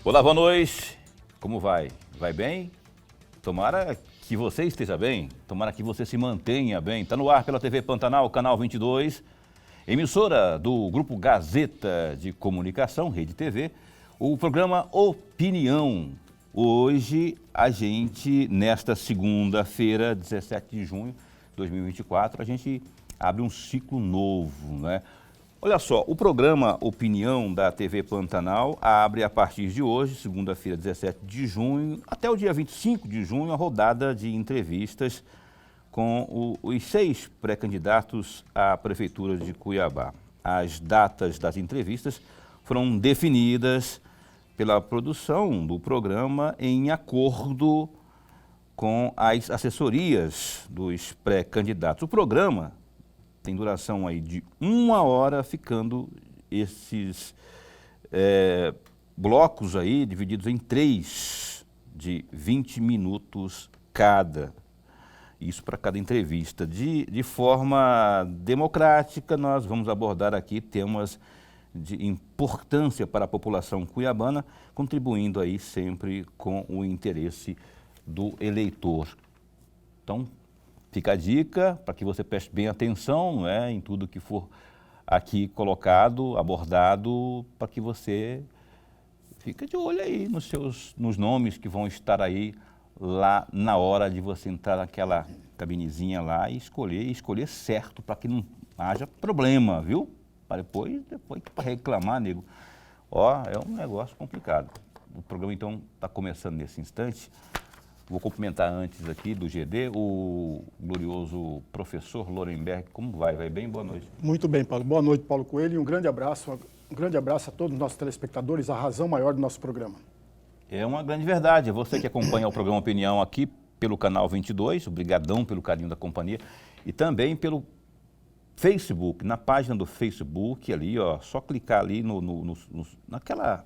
Olá, boa noite. Como vai? Vai bem? Tomara que você esteja bem, tomara que você se mantenha bem. Está no ar pela TV Pantanal, canal 22, emissora do Grupo Gazeta de Comunicação, Rede TV, o programa Opinião. Hoje, a gente, nesta segunda-feira, 17 de junho de 2024, a gente abre um ciclo novo, né? Olha só, o programa Opinião da TV Pantanal abre a partir de hoje, segunda-feira, 17 de junho, até o dia 25 de junho, a rodada de entrevistas com os 6 pré-candidatos à Prefeitura de Cuiabá. As datas das entrevistas foram definidas pela produção do programa em acordo com as assessorias dos pré-candidatos. O programa tem duração aí de 1 hora, ficando esses blocos aí divididos em 3 de 20 minutos cada. Isso para cada entrevista. De forma democrática, nós vamos abordar aqui temas de importância para a população cuiabana, contribuindo aí sempre com o interesse do eleitor. Então, fica a dica para que você preste bem atenção, não é, em tudo que for aqui colocado, abordado, para que você fique de olho aí nos nomes que vão estar aí lá na hora de você entrar naquela cabinezinha lá e escolher certo, para que não haja problema, viu? Para depois para reclamar, nego. Ó, é um negócio complicado. O programa, então, está começando nesse instante. Vou cumprimentar antes aqui do GD o glorioso professor Lorenberg. Como vai? Vai bem? Boa noite. Muito bem, Paulo. Boa noite, Paulo Coelho, e um grande abraço a todos os nossos telespectadores, a razão maior do nosso programa. É uma grande verdade. Você que acompanha o programa Opinião aqui pelo canal 22, obrigadão pelo carinho da companhia, e também pelo Facebook, na página do Facebook ali, ó, só clicar ali naquela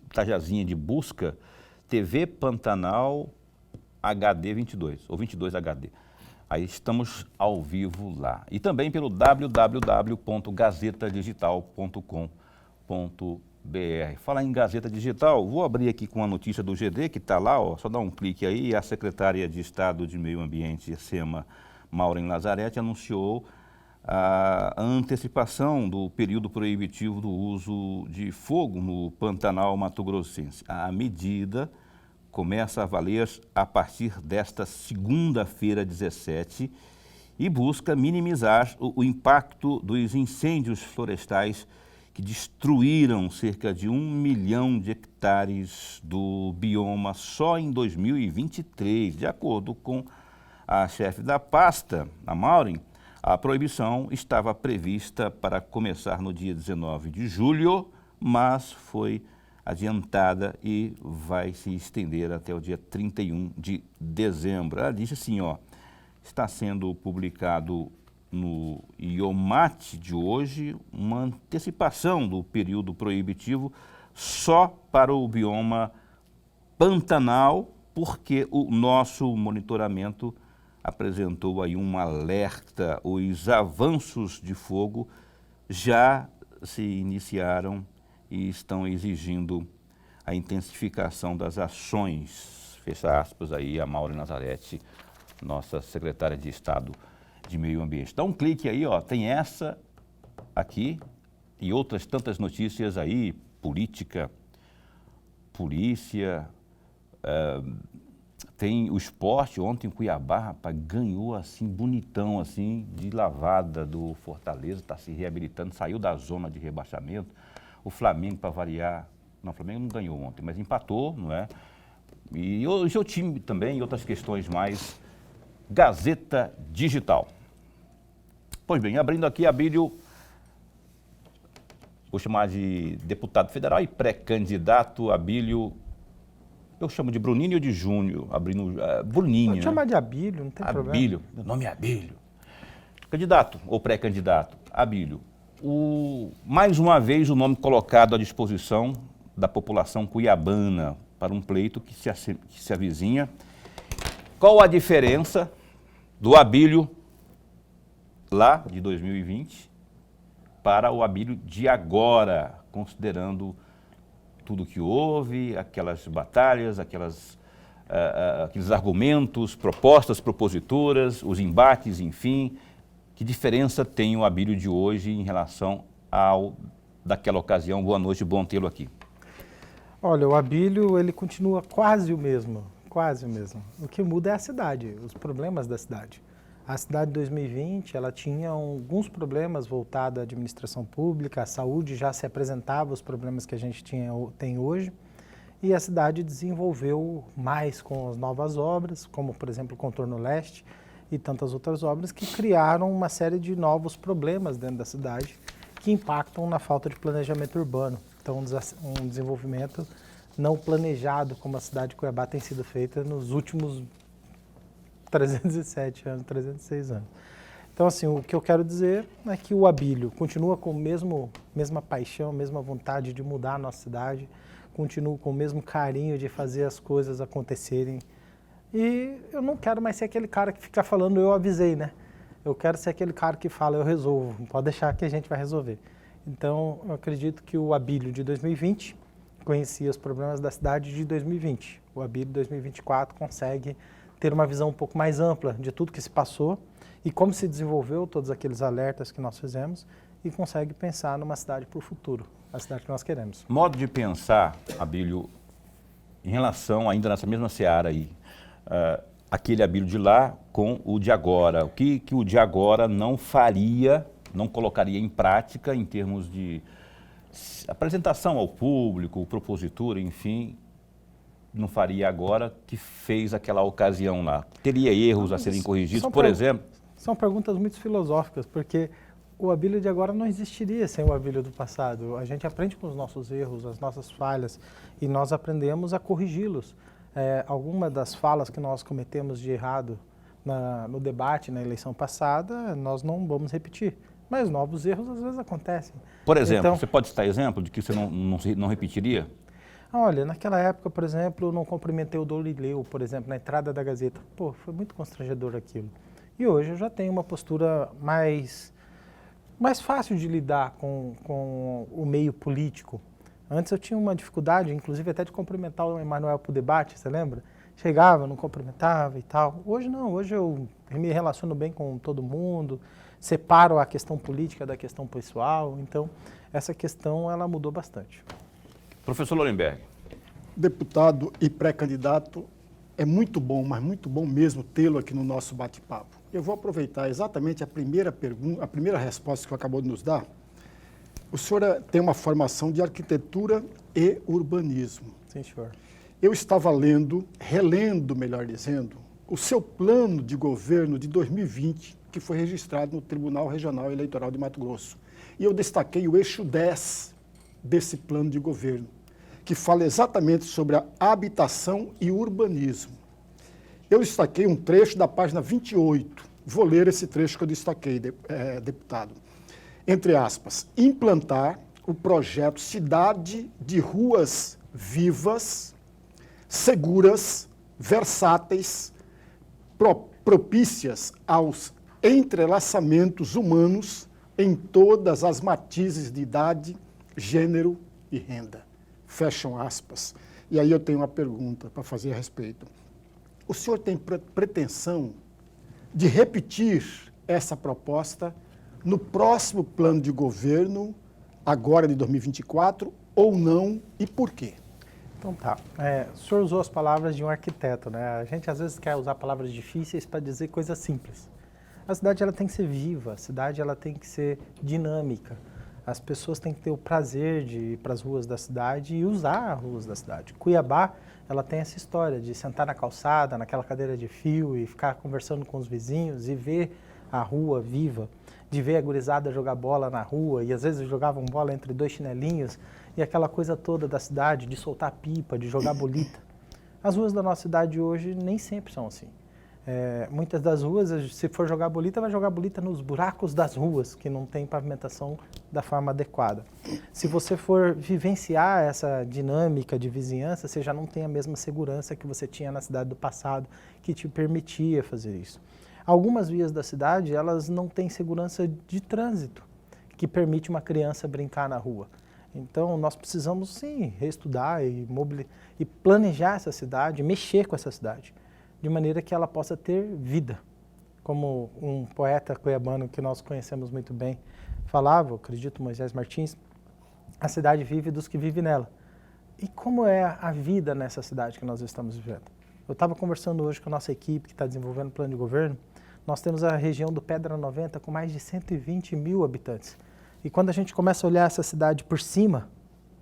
tajazinha de busca, TV Pantanal HD 22, ou 22 HD. Aí estamos ao vivo lá. E também pelo www.gazetadigital.com.br. Falar em Gazeta Digital, vou abrir aqui com a notícia do GD, que está lá, ó, só dá um clique aí. A secretária de Estado de Meio Ambiente, SEMA, Maureen Lazzaretti, anunciou a antecipação do período proibitivo do uso de fogo no Pantanal Mato Grossense. A medida começa a valer a partir desta segunda-feira, 17, e busca minimizar o impacto dos incêndios florestais que destruíram cerca de 1 milhão de hectares do bioma só em 2023. De acordo com a chefe da pasta, a Maureen, a proibição estava prevista para começar no dia 19 de julho, mas foi adiantada e vai se estender até o dia 31 de dezembro. Ela disse assim, ó, está sendo publicado no IOMAT de hoje uma antecipação do período proibitivo só para o bioma Pantanal, porque o nosso monitoramento apresentou aí um alerta. Os avanços de fogo já se iniciaram e estão exigindo a intensificação das ações, fecha aspas aí, a Maureen Lazzaretti, nossa secretária de Estado de Meio Ambiente. Dá um clique aí, ó, tem essa aqui e outras tantas notícias aí, política, polícia, tem o esporte. Ontem em Cuiabá, rapaz, ganhou assim, bonitão, assim, de lavada do Fortaleza, está se reabilitando, saiu da zona de rebaixamento. O Flamengo, para variar, não, o Flamengo não ganhou ontem, mas empatou, não é? E o seu time também, e outras questões mais. Gazeta Digital. Pois bem, abrindo aqui, Abílio, vou chamar de deputado federal e pré-candidato, Abílio. Eu chamo de Bruninho ou de Júnior? Abrindo, Bruninho. Pode chamar de Abílio, não tem problema. Abílio, meu nome é Abílio. Candidato ou pré-candidato, Abílio. Mais uma vez o nome colocado à disposição da população cuiabana para um pleito que se avizinha. Qual a diferença do Abílio lá de 2020 para o Abílio de agora, considerando tudo que houve, aquelas batalhas, aqueles argumentos, propostas propositoras, os embates, enfim. Que diferença tem o Abílio de hoje em relação ao daquela ocasião? Boa noite, bom tê-lo aqui. Olha, o Abílio, ele continua quase o mesmo, quase o mesmo. O que muda é a cidade, os problemas da cidade. A cidade de 2020, ela tinha alguns problemas voltados à administração pública, a saúde já se apresentava os problemas que a gente tem hoje, e a cidade desenvolveu mais com as novas obras, como por exemplo o Contorno Leste e tantas outras obras que criaram uma série de novos problemas dentro da cidade que impactam na falta de planejamento urbano. Então um desenvolvimento não planejado como a cidade de Cuiabá tem sido feita nos últimos 307 anos, 306 anos. Então, assim, o que eu quero dizer é que o Abílio continua com a mesma paixão, mesma vontade de mudar a nossa cidade, continua com o mesmo carinho de fazer as coisas acontecerem. E eu não quero mais ser aquele cara que fica falando, eu avisei, né? Eu quero ser aquele cara que fala, eu resolvo, pode deixar que a gente vai resolver. Então, eu acredito que o Abílio de 2020 conhecia os problemas da cidade de 2020. O Abílio de 2024 consegue ter uma visão um pouco mais ampla de tudo que se passou e como se desenvolveu todos aqueles alertas que nós fizemos e consegue pensar numa cidade para o futuro, a cidade que nós queremos. Modo de pensar, Abílio, em relação, ainda nessa mesma seara aí, aquele Abílio de lá com o de agora. O que o de agora não faria, não colocaria em prática em termos de apresentação ao público, propositura, enfim, não faria agora que fez aquela ocasião lá? Teria erros a serem corrigidos, por exemplo? São perguntas muito filosóficas, porque o Abílio de agora não existiria sem o Abílio do passado. A gente aprende com os nossos erros, as nossas falhas, e nós aprendemos a corrigi-los. Algumas das falas que nós cometemos de errado no debate, na eleição passada, nós não vamos repetir. Mas novos erros às vezes acontecem. Por exemplo, então, você pode citar exemplo de que você não repetiria? Olha, naquela época, por exemplo, eu não cumprimentei o Dolileu, por exemplo, na entrada da Gazeta. Pô, foi muito constrangedor aquilo. E hoje eu já tenho uma postura mais fácil de lidar com o meio político. Antes eu tinha uma dificuldade, inclusive até de cumprimentar o Emanuel para o debate, você lembra? Chegava, não cumprimentava e tal. Hoje não, hoje eu me relaciono bem com todo mundo, separo a questão política da questão pessoal, então essa questão ela mudou bastante. Professor Lorenberg. Deputado e pré-candidato, é muito bom, mas muito bom mesmo tê-lo aqui no nosso bate-papo. Eu vou aproveitar exatamente a primeira pergunta, a primeira resposta que acabou de nos dar. O senhor tem uma formação de arquitetura e urbanismo. Sim, senhor. Eu estava relendo, melhor dizendo, o seu plano de governo de 2020, que foi registrado no Tribunal Regional Eleitoral de Mato Grosso. E eu destaquei o eixo 10 desse plano de governo, que fala exatamente sobre a habitação e urbanismo. Eu destaquei um trecho da página 28. Vou ler esse trecho que eu destaquei, deputado. Entre aspas, implantar o projeto Cidade de Ruas Vivas, Seguras, Versáteis, propícias aos entrelaçamentos humanos em todas as matizes de idade, gênero e renda. Fecham aspas. E aí eu tenho uma pergunta para fazer a respeito. O senhor tem pretensão de repetir essa proposta no próximo plano de governo, agora de 2024, ou não, e por quê? Então tá. O senhor usou as palavras de um arquiteto, né? A gente às vezes quer usar palavras difíceis para dizer coisas simples. A cidade ela tem que ser viva, a cidade ela tem que ser dinâmica. As pessoas têm que ter o prazer de ir para as ruas da cidade e usar as ruas da cidade. Cuiabá, ela tem essa história de sentar na calçada, naquela cadeira de fio e ficar conversando com os vizinhos e ver a rua viva, de ver a gurizada jogar bola na rua e às vezes jogavam bola entre dois chinelinhos e aquela coisa toda da cidade de soltar pipa, de jogar bolita. As ruas da nossa cidade hoje nem sempre são assim. Muitas das ruas, se for jogar bolita, vai jogar bolita nos buracos das ruas, que não tem pavimentação da forma adequada. Se você for vivenciar essa dinâmica de vizinhança, você já não tem a mesma segurança que você tinha na cidade do passado, que te permitia fazer isso. Algumas vias da cidade, elas não têm segurança de trânsito, que permite uma criança brincar na rua. Então, nós precisamos, sim, reestudar e planejar essa cidade, mexer com essa cidade, de maneira que ela possa ter vida. Como um poeta cuiabano que nós conhecemos muito bem falava, eu acredito, Moisés Martins, a cidade vive dos que vivem nela. E como é a vida nessa cidade que nós estamos vivendo? Eu estava conversando hoje com a nossa equipe que está desenvolvendo o plano de governo. Nós temos a região do Pedra 90 com mais de 120 mil habitantes. E quando a gente começa a olhar essa cidade por cima,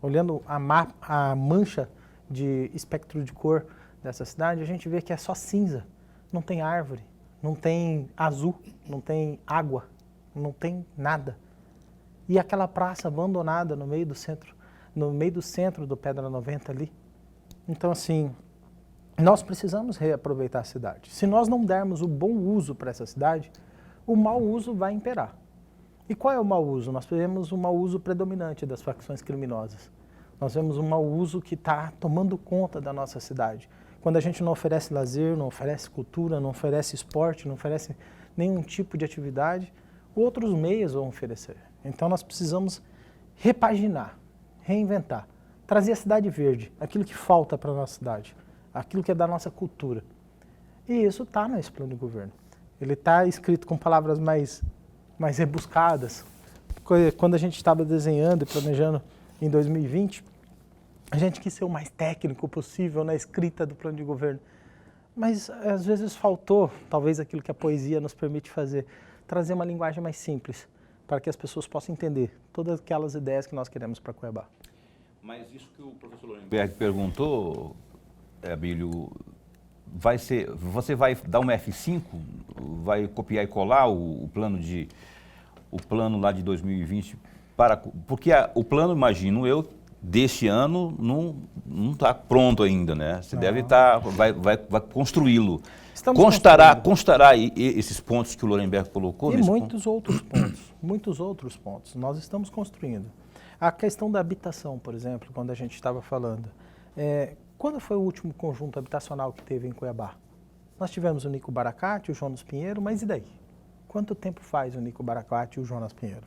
olhando a mancha de espectro de cor dessa cidade, a gente vê que é só cinza, não tem árvore, não tem azul, não tem água, não tem nada. E aquela praça abandonada no meio do centro do Pedra 90 ali. Então, assim, nós precisamos reaproveitar a cidade. Se nós não dermos o bom uso para essa cidade, o mau uso vai imperar. E qual é o mau uso? Nós vemos o mau uso predominante das facções criminosas. Nós vemos um mau uso que está tomando conta da nossa cidade. Quando a gente não oferece lazer, não oferece cultura, não oferece esporte, não oferece nenhum tipo de atividade, outros meios vão oferecer. Então nós precisamos repaginar, reinventar, trazer a cidade verde, aquilo que falta para a nossa cidade, aquilo que é da nossa cultura. E isso está nesse plano de governo. Ele está escrito com palavras mais rebuscadas. Quando a gente estava desenhando e planejando em 2020, a gente quis ser o mais técnico possível na escrita do plano de governo. Mas às vezes faltou, talvez aquilo que a poesia nos permite fazer, trazer uma linguagem mais simples, para que as pessoas possam entender todas aquelas ideias que nós queremos para Cuiabá. Mas isso que o professor Lorenberg perguntou, Abílio, você vai dar uma F5, vai copiar e colar o plano lá de 2020 porque o plano, imagino eu, deste ano não está pronto ainda, né? Você deve estar, vai construí-lo. Constará aí esses pontos que o Lorenberg colocou? E muitos outros pontos. Nós estamos construindo. A questão da habitação, por exemplo, quando a gente estava falando. Quando foi o último conjunto habitacional que teve em Cuiabá? Nós tivemos o Nico Baracate, o Jonas Pinheiro, mas e daí? Quanto tempo faz o Nico Baracate e o Jonas Pinheiro?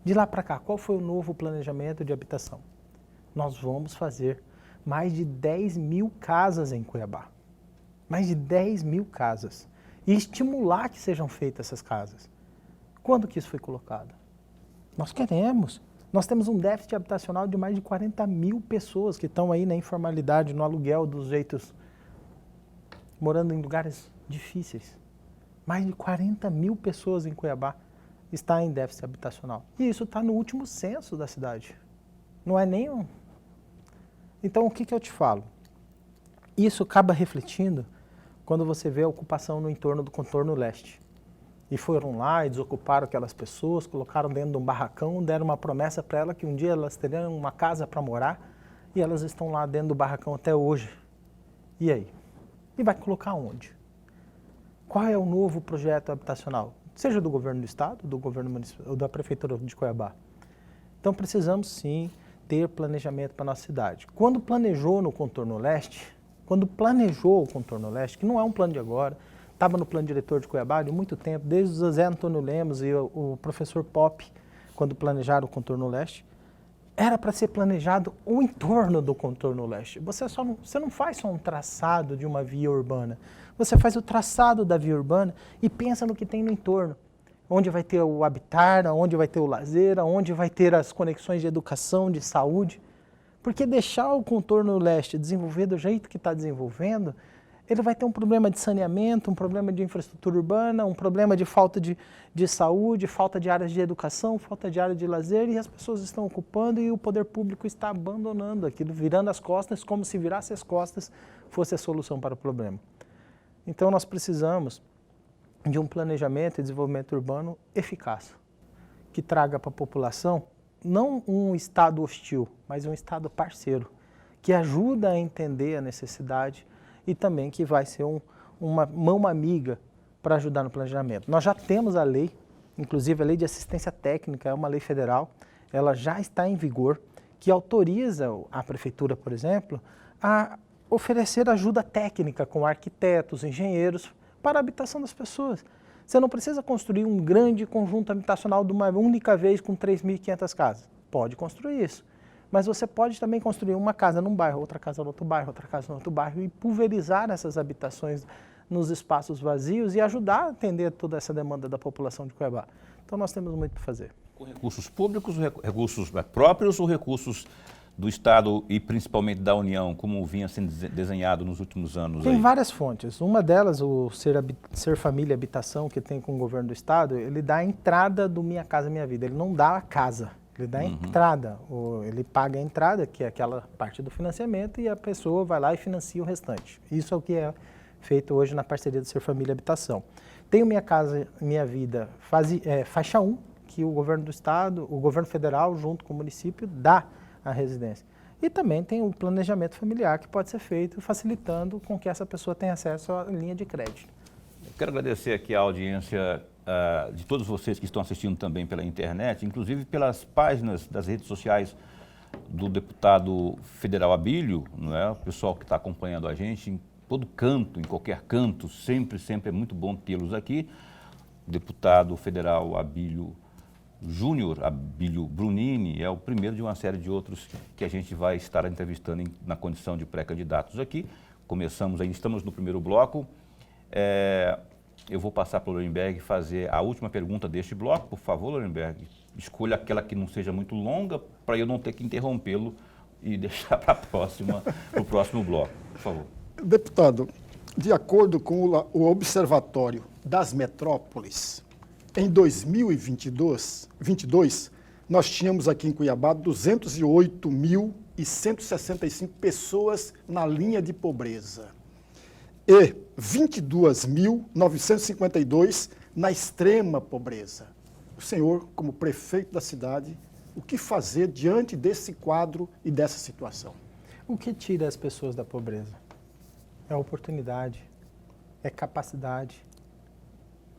De lá para cá, qual foi o novo planejamento de habitação? Nós vamos fazer mais de 10 mil casas em Cuiabá. Mais de 10 mil casas. E estimular que sejam feitas essas casas. Quando que isso foi colocado? Nós queremos. Nós temos um déficit habitacional de mais de 40 mil pessoas que estão aí na informalidade, no aluguel dos jeitos, morando em lugares difíceis. Mais de 40 mil pessoas em Cuiabá estão em déficit habitacional. E isso está no último censo da cidade. Não é nenhum. Então, o que eu te falo? Isso acaba refletindo quando você vê a ocupação no entorno do contorno leste. E foram lá e desocuparam aquelas pessoas, colocaram dentro de um barracão, deram uma promessa para elas que um dia elas teriam uma casa para morar e elas estão lá dentro do barracão até hoje. E aí? E vai colocar onde? Qual é o novo projeto habitacional? Seja do governo do estado, do governo municipal ou da prefeitura de Cuiabá. Então precisamos sim ter planejamento para a nossa cidade. Quando planejou o contorno leste, que não é um plano de agora, estava no plano diretor de Cuiabá de muito tempo, desde o José Antônio Lemos e o professor Pop, quando planejaram o contorno leste, era para ser planejado o entorno do contorno leste. Você não faz só um traçado de uma via urbana, você faz o traçado da via urbana e pensa no que tem no entorno. Onde vai ter o habitar, onde vai ter o lazer, onde vai ter as conexões de educação, de saúde. Porque deixar o contorno leste desenvolver do jeito que está desenvolvendo, ele vai ter um problema de saneamento, um problema de infraestrutura urbana, um problema de falta de saúde, falta de áreas de educação, falta de área de lazer, e as pessoas estão ocupando e o poder público está abandonando aquilo, virando as costas, como se virasse as costas fosse a solução para o problema. Então nós precisamos de um planejamento e desenvolvimento urbano eficaz, que traga para a população não um estado hostil, mas um estado parceiro, que ajuda a entender a necessidade e também que vai ser uma mão amiga para ajudar no planejamento. Nós já temos a lei, inclusive a lei de assistência técnica, é uma lei federal, ela já está em vigor, que autoriza a prefeitura, por exemplo, a oferecer ajuda técnica com arquitetos, engenheiros, para a habitação das pessoas. Você não precisa construir um grande conjunto habitacional de uma única vez com 3.500 casas. Pode construir isso. Mas você pode também construir uma casa num bairro, outra casa no outro bairro, outra casa no outro bairro e pulverizar essas habitações nos espaços vazios e ajudar a atender toda essa demanda da população de Cuiabá. Então nós temos muito para fazer. Com recursos públicos, recursos próprios ou recursos do Estado e principalmente da União, como vinha sendo desenhado nos últimos anos? Tem aí? várias fontes. Uma delas, o Ser Família Habitação, que tem com o governo do Estado, ele dá a entrada do Minha Casa Minha Vida. Ele não dá a casa, ele dá a entrada. Ele paga a entrada, que é aquela parte do financiamento, e a pessoa vai lá e financia o restante. Isso é o que é feito hoje na parceria do Ser Família Habitação. Tem o Minha Casa Minha Vida faixa 1, que o governo do Estado, o governo federal, junto com o município, dá a residência. E também tem o planejamento familiar que pode ser feito, facilitando com que essa pessoa tenha acesso à linha de crédito. Eu quero agradecer aqui a audiência de todos vocês que estão assistindo também pela internet, inclusive pelas páginas das redes sociais do deputado federal Abílio, não é? O pessoal que está acompanhando a gente em todo canto, em qualquer canto, sempre é muito bom tê-los aqui. O deputado federal Abílio Júnior, Abílio Brunini, é o primeiro de uma série de outros que a gente vai estar entrevistando na condição de pré-candidatos aqui. Começamos aí, estamos no primeiro bloco. Eu vou passar para o Lorenberg fazer a última pergunta deste bloco. Por favor, Lorenberg, escolha aquela que não seja muito longa para eu não ter que interrompê-lo e deixar para o próximo bloco. Por favor. Deputado, de acordo com o Observatório das Metrópoles, em 2022, nós tínhamos aqui em Cuiabá 208.165 pessoas na linha de pobreza e 22.952 na extrema pobreza. O senhor, como prefeito da cidade, o que fazer diante desse quadro e dessa situação? O que tira as pessoas da pobreza? É oportunidade, é capacidade,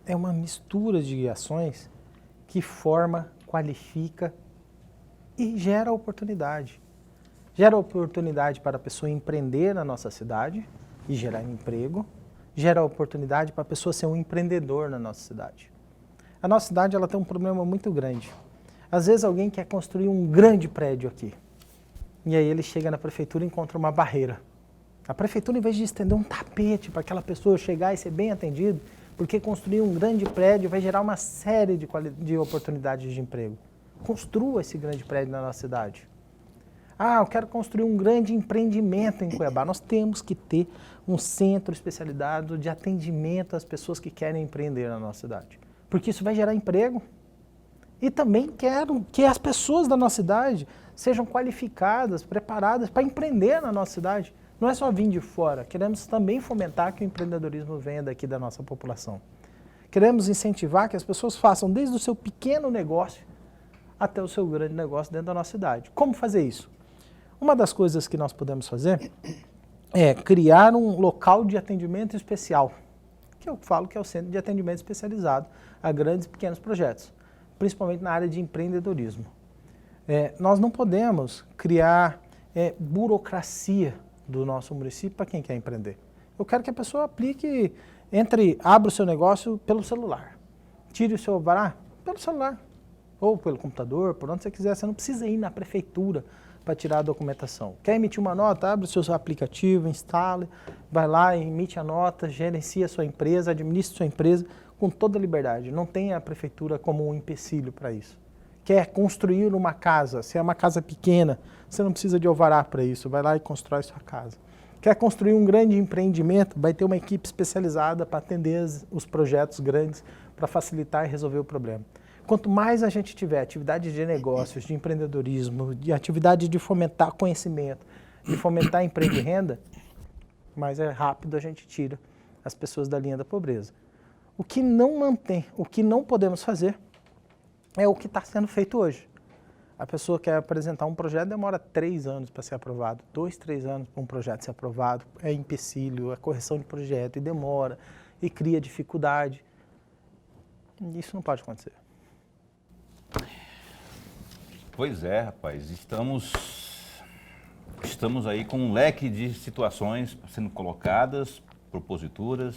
é uma mistura de ações que forma, qualifica e gera oportunidade. Gera oportunidade para a pessoa empreender na nossa cidade e gerar emprego, gera oportunidade para a pessoa ser um empreendedor na nossa cidade. A nossa cidade ela tem um problema muito grande. Às vezes alguém quer construir um grande prédio aqui e aí ele chega na prefeitura e encontra uma barreira. A prefeitura, em vez de estender um tapete para aquela pessoa chegar e ser bem atendido, porque construir um grande prédio vai gerar uma série de oportunidades de emprego. Construa esse grande prédio na nossa cidade. Eu quero construir um grande empreendimento em Cuiabá. Nós temos que ter um centro especializado de atendimento às pessoas que querem empreender na nossa cidade. Porque isso vai gerar emprego. E também quero que as pessoas da nossa cidade sejam qualificadas, preparadas para empreender na nossa cidade. Não é só vir de fora, queremos também fomentar que o empreendedorismo venha daqui da nossa população. Queremos incentivar que as pessoas façam desde o seu pequeno negócio até o seu grande negócio dentro da nossa cidade. Como fazer isso? Uma das coisas que nós podemos fazer é criar um local de atendimento especial, que eu falo que é o Centro de Atendimento Especializado a grandes e pequenos projetos, principalmente na área de empreendedorismo. Nós não podemos criar burocracia do nosso município para quem quer empreender. Eu quero que a pessoa aplique, abra o seu negócio pelo celular, tire o seu alvará pelo celular, ou pelo computador, por onde você quiser. Você não precisa ir na prefeitura para tirar a documentação. Quer emitir uma nota? Abre o seu aplicativo, instale, vai lá, emite a nota, gerencia a sua empresa, administre sua empresa com toda a liberdade. Não tem a prefeitura como um empecilho para isso. Quer construir uma casa, se é uma casa pequena, você não precisa de alvará para isso, vai lá e constrói sua casa. Quer construir um grande empreendimento, vai ter uma equipe especializada para atender os projetos grandes, para facilitar e resolver o problema. Quanto mais a gente tiver atividade de negócios, de empreendedorismo, de atividade de fomentar conhecimento, de fomentar emprego e renda, mais rápido a gente tira as pessoas da linha da pobreza. O que não podemos fazer é o que está sendo feito hoje. A pessoa quer apresentar um projeto, demora 3 anos para ser aprovado, 2, 3 anos para um projeto ser aprovado, é empecilho, é correção de projeto, e demora, e cria dificuldade. Isso não pode acontecer. Pois é, rapaz, estamos aí com um leque de situações sendo colocadas, proposituras.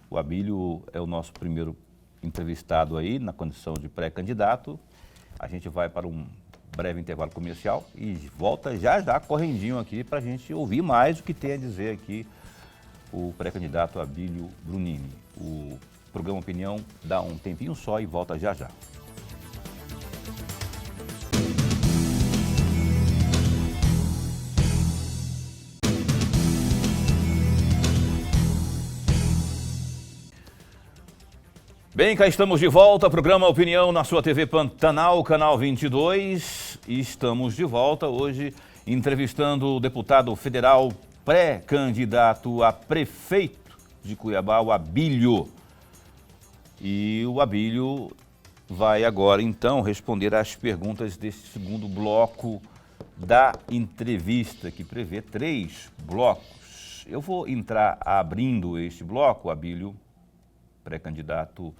O Abílio é o nosso primeiro entrevistado aí na condição de pré-candidato. A gente vai para um breve intervalo comercial e volta já já correndinho aqui para a gente ouvir mais o que tem a dizer aqui o pré-candidato Abílio Brunini. O programa Opinião dá um tempinho só e volta já já. Bem, cá estamos de volta, programa Opinião na sua TV Pantanal, canal 22. E estamos de volta hoje entrevistando o deputado federal pré-candidato a prefeito de Cuiabá, o Abílio. E o Abílio vai agora, então, responder às perguntas desse segundo bloco da entrevista, que prevê 3 blocos. Eu vou entrar abrindo este bloco, Abílio, pré-candidato,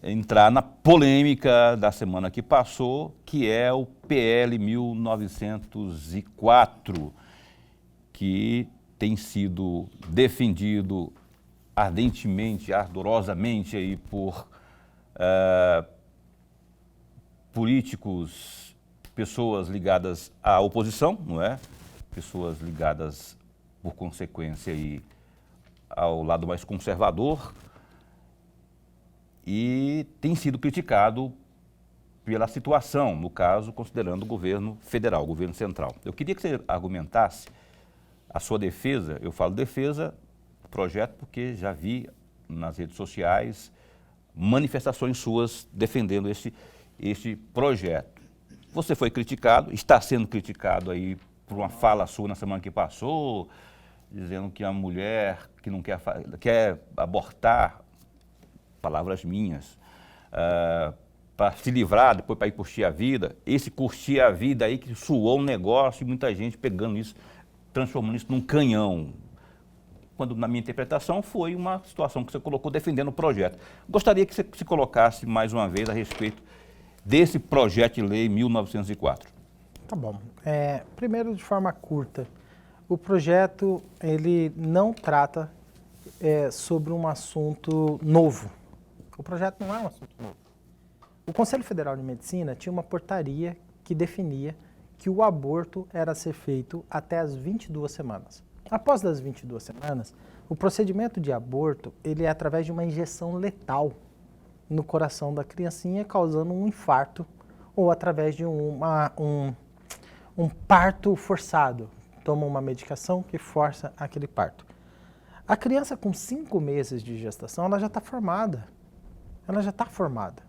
entrar na polêmica da semana que passou, que é o PL 1904, que tem sido defendido ardentemente, ardorosamente aí por políticos, pessoas ligadas à oposição, não é? Pessoas ligadas, por consequência, aí, ao lado mais conservador, e tem sido criticado pela situação, no caso, considerando o governo federal, o governo central. Eu queria que você argumentasse a sua defesa, eu falo defesa do projeto porque já vi nas redes sociais manifestações suas defendendo este projeto. Você foi criticado, está sendo criticado aí por uma fala sua na semana que passou, dizendo que a mulher que não quer abortar, palavras minhas, para se livrar, depois para ir curtir a vida, esse curtir a vida aí que suou um negócio e muita gente pegando isso, transformando isso num canhão. Quando, na minha interpretação, foi uma situação que você colocou defendendo o projeto. Gostaria que você se colocasse mais uma vez a respeito desse projeto de lei 1904. Tá bom. Primeiro, de forma curta, o projeto ele não trata sobre um assunto novo. O projeto não é um assunto novo. O Conselho Federal de Medicina tinha uma portaria que definia que o aborto era a ser feito até as 22 semanas. Após as 22 semanas, o procedimento de aborto ele é através de uma injeção letal no coração da criancinha, causando um infarto, ou através de um parto forçado. Toma uma medicação que força aquele parto. A criança com 5 meses de gestação, ela já está formada. Ela já está formada.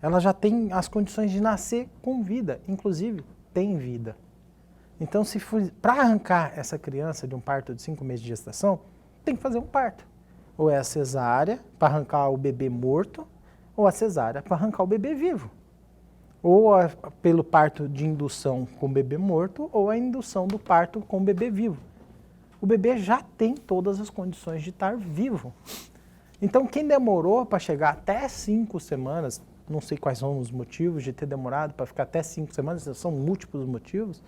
Ela já tem as condições de nascer com vida, inclusive tem vida. Então, se para arrancar essa criança de um parto de 5 meses de gestação, tem que fazer um parto. Ou é a cesárea para arrancar o bebê morto, ou a cesárea para arrancar o bebê vivo. Ou pelo parto de indução com o bebê morto, ou a indução do parto com o bebê vivo. O bebê já tem todas as condições de estar vivo. Então, quem demorou para chegar até 5 semanas, não sei quais são os motivos de ter demorado para ficar até 5 semanas, são múltiplos motivos,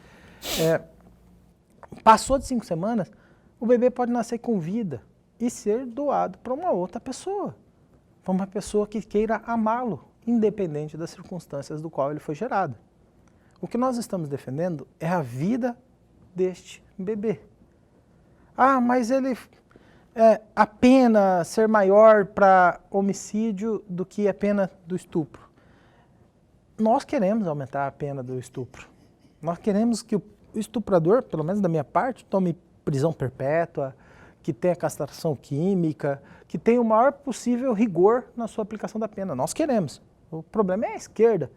passou de 5 semanas, o bebê pode nascer com vida e ser doado para uma outra pessoa, para uma pessoa que queira amá-lo, independente das circunstâncias do qual ele foi gerado. O que nós estamos defendendo é a vida deste bebê. Ah, mas a pena ser maior para homicídio do que a pena do estupro. Nós queremos aumentar a pena do estupro. Nós queremos que o estuprador, pelo menos da minha parte, tome prisão perpétua, que tenha castração química, que tenha o maior possível rigor na sua aplicação da pena. Nós queremos. O problema é a esquerda,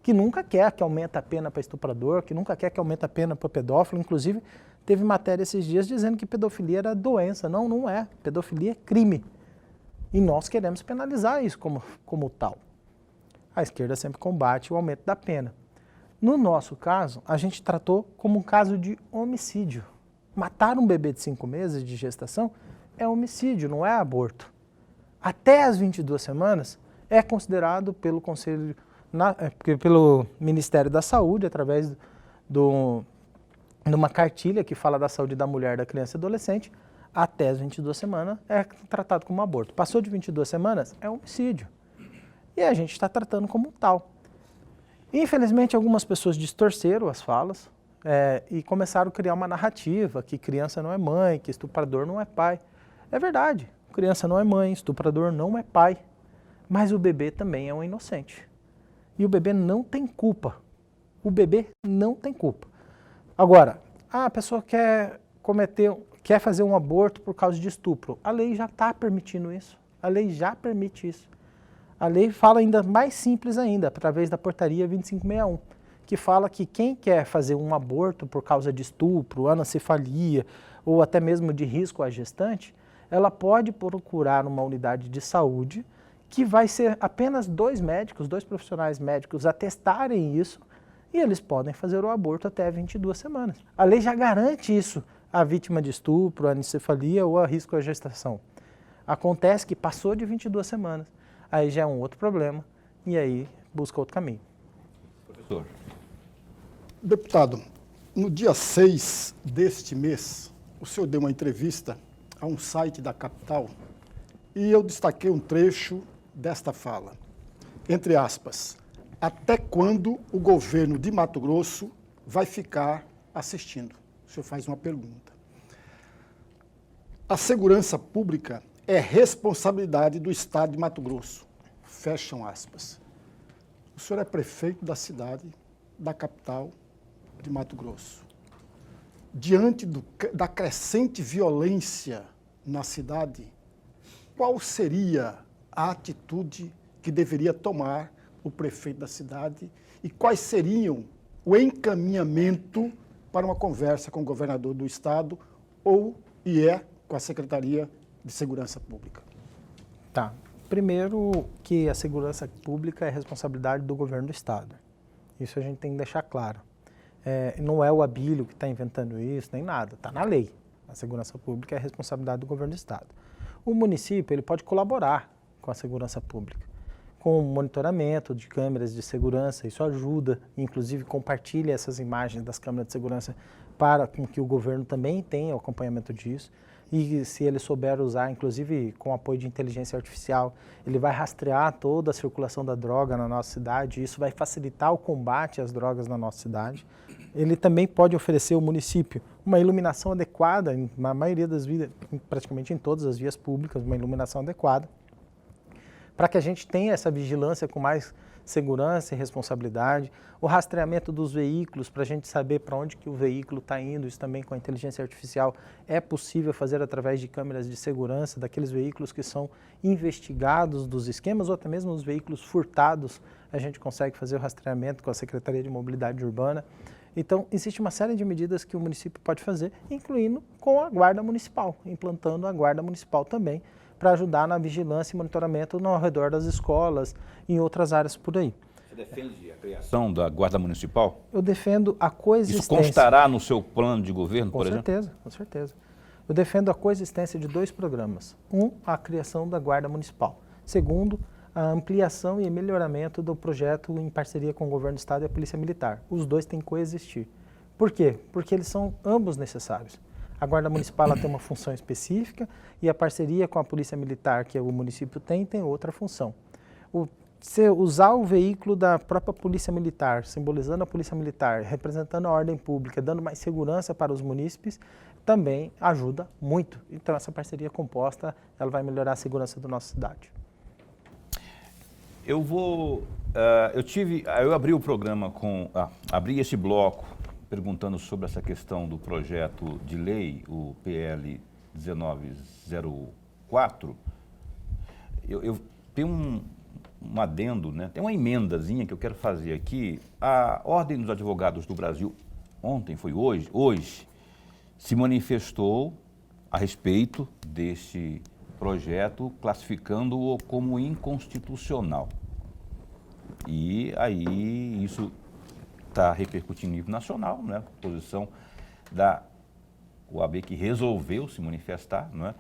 que nunca quer que aumente a pena para estuprador, que nunca quer que aumente a pena para pedófilo. Inclusive, teve matéria esses dias dizendo que pedofilia era doença. Não, não é. Pedofilia é crime. E nós queremos penalizar isso como tal. A esquerda sempre combate o aumento da pena. No nosso caso, a gente tratou como um caso de homicídio. Matar um bebê de 5 meses de gestação é homicídio, não é aborto. Até as 22 semanas é considerado pelo Conselho, pelo Ministério da Saúde, através de uma cartilha que fala da saúde da mulher, da criança e adolescente, até as 22 semanas é tratado como aborto. Passou de 22 semanas, é homicídio. E a gente está tratando como tal. Infelizmente, algumas pessoas distorceram as falas e começaram a criar uma narrativa que criança não é mãe, que estuprador não é pai. É verdade, criança não é mãe, estuprador não é pai, mas o bebê também é um inocente. E o bebê não tem culpa. O bebê não tem culpa. Agora, a pessoa quer fazer um aborto por causa de estupro. A lei já está permitindo isso. A lei já permite isso. A lei fala ainda mais simples ainda, através da portaria 2561, que fala que quem quer fazer um aborto por causa de estupro, anencefalia ou até mesmo de risco à gestante, ela pode procurar uma unidade de saúde que vai ser apenas 2 médicos, 2 profissionais médicos atestarem isso e eles podem fazer o aborto até 22 semanas. A lei já garante isso à vítima de estupro, anencefalia ou a risco à gestação. Acontece que passou de 22 semanas, aí já é um outro problema e aí busca outro caminho. Professor. Deputado, no dia 6 deste mês, o senhor deu uma entrevista a um site da capital e eu destaquei um trecho desta fala, entre aspas, até quando o governo de Mato Grosso vai ficar assistindo? O senhor faz uma pergunta. A segurança pública é responsabilidade do Estado de Mato Grosso, fecham aspas. O senhor é prefeito da cidade, da capital de Mato Grosso. Diante da crescente violência na cidade, qual seria a atitude que deveria tomar o prefeito da cidade e quais seriam o encaminhamento para uma conversa com o governador do estado com a Secretaria de Segurança Pública? Tá. Primeiro que a segurança pública é responsabilidade do governo do estado. Isso a gente tem que deixar claro. Não é o Abílio que está inventando isso, nem nada. Está na lei. A segurança pública é responsabilidade do governo do estado. O município ele pode colaborar com a segurança pública, com monitoramento de câmeras de segurança, isso ajuda, inclusive compartilha essas imagens das câmeras de segurança para que o governo também tenha o acompanhamento disso. E se ele souber usar, inclusive com apoio de inteligência artificial, ele vai rastrear toda a circulação da droga na nossa cidade, e isso vai facilitar o combate às drogas na nossa cidade. Ele também pode oferecer ao município uma iluminação adequada, na maioria das vias, praticamente em todas as vias públicas, uma iluminação adequada, para que a gente tenha essa vigilância com mais segurança e responsabilidade, o rastreamento dos veículos para a gente saber para onde que o veículo está indo, isso também com a inteligência artificial é possível fazer através de câmeras de segurança daqueles veículos que são investigados dos esquemas ou até mesmo os veículos furtados, a gente consegue fazer o rastreamento com a Secretaria de Mobilidade Urbana. Então, existe uma série de medidas que o município pode fazer, incluindo com a Guarda Municipal, implantando a Guarda Municipal também, para ajudar na vigilância e monitoramento ao redor das escolas e em outras áreas por aí. Você defende a criação da Guarda Municipal? Eu defendo a coexistência. Isso constará no seu plano de governo, por exemplo? Com certeza. Eu defendo a coexistência de 2 programas. A criação da Guarda Municipal. Segundo, a ampliação e melhoramento do projeto em parceria com o Governo do Estado e a Polícia Militar. Os 2 têm que coexistir. Por quê? Porque eles são ambos necessários. A Guarda Municipal ela tem uma função específica e a parceria com a Polícia Militar que o município tem outra função. Se usar o veículo da própria Polícia Militar, simbolizando a Polícia Militar, representando a ordem pública, dando mais segurança para os munícipes, também ajuda muito. Então essa parceria composta ela vai melhorar a segurança da nossa cidade. Eu abri o programa abri esse bloco perguntando sobre essa questão do projeto de lei, o PL 1904. Eu tenho um adendo, né? Tem uma emendazinha que eu quero fazer aqui. A Ordem dos Advogados do Brasil, hoje, se manifestou a respeito desse projeto, classificando-o como inconstitucional. E aí isso está repercutindo em nível nacional, né? A posição da OAB que resolveu se manifestar, né,